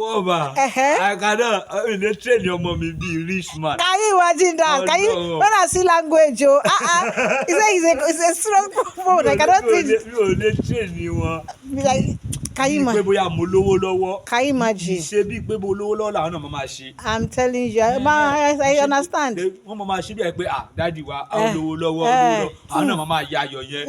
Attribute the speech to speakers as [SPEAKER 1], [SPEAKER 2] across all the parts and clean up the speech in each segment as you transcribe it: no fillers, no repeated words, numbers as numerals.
[SPEAKER 1] Woba, I cannot train your mommy be rich man.
[SPEAKER 2] Can you imagine that? Can you, when I see language, it's a strong phone. I cannot teach.
[SPEAKER 1] You train you.
[SPEAKER 2] Like, can you imagine? Can you imagine?
[SPEAKER 1] Ṣé bí pé mo lówó lọ́wọ́ làwọn náà máa ṣe.
[SPEAKER 2] I'm telling you, I understand.
[SPEAKER 1] Wọ́n máa ṣe bí ẹ pé dáàdi wa àwọn olówó lọ́wọ́ àwọn náà máa ya ayọ̀ yẹn.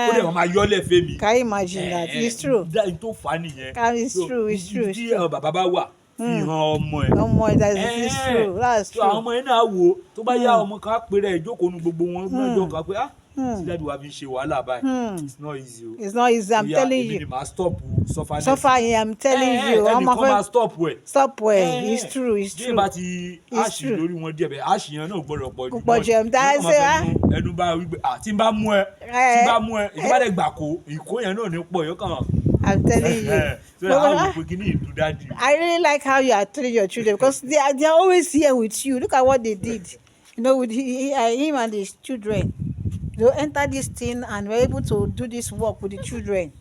[SPEAKER 1] Ó dẹ̀ máa yọ́lẹ̀ fẹ́mi.
[SPEAKER 2] Can you imagine that? It's true.
[SPEAKER 1] Tó fà á nìyẹn.
[SPEAKER 2] It's true. It's true.
[SPEAKER 1] Tí bàbá bá wà fi hàn ọmọ ẹ̀.
[SPEAKER 2] Ọmọ ẹ̀, it's true. That's true.
[SPEAKER 1] Àwọn ọmọ yẹn náà wò tó bá yá ọmọ kan á pèrè ìjókòó nu gbogbo wọn lọ́jọ́ kan pé tí dáàdi wa fi ṣe wàhálà báyìí. It's not easy.
[SPEAKER 2] It's not easy. I'm telling you.
[SPEAKER 1] Èmi ni màá stop suffering.
[SPEAKER 2] Suffering, I'm telling you.
[SPEAKER 1] Ẹnìkan máa stop ẹ̀.
[SPEAKER 2] Stop ẹ̀. It's true. It's true.
[SPEAKER 1] Bí ìbá ti àṣì lórí wọn díẹ̀ bẹ́ẹ̀ àṣì yẹn náà gbọ́dọ̀ pọ̀ jù.
[SPEAKER 2] Pọ̀ jù ẹ̀ dáa ṣe wá.
[SPEAKER 1] Ẹnu bá wí pé tí n bá mú ẹ ìbá dẹ̀ gbà kó ìkó yẹn náà ní pọ̀ yóò kàn.
[SPEAKER 2] I'm telling you. I really like how you are treating your children because they are always here with you. Look at what they did. With him and his children. They enter this thing and were able to do this work with the children.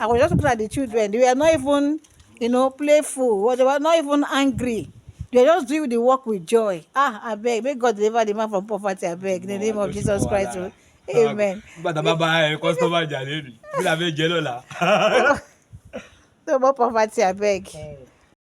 [SPEAKER 2] I was just looking at the children. They were not even, playful. They were not even angry. They were just doing the work with joy. I beg. May God deliver the man from poverty. I beg. In the name of Jesus Christ. Amen. No more poverty, I beg.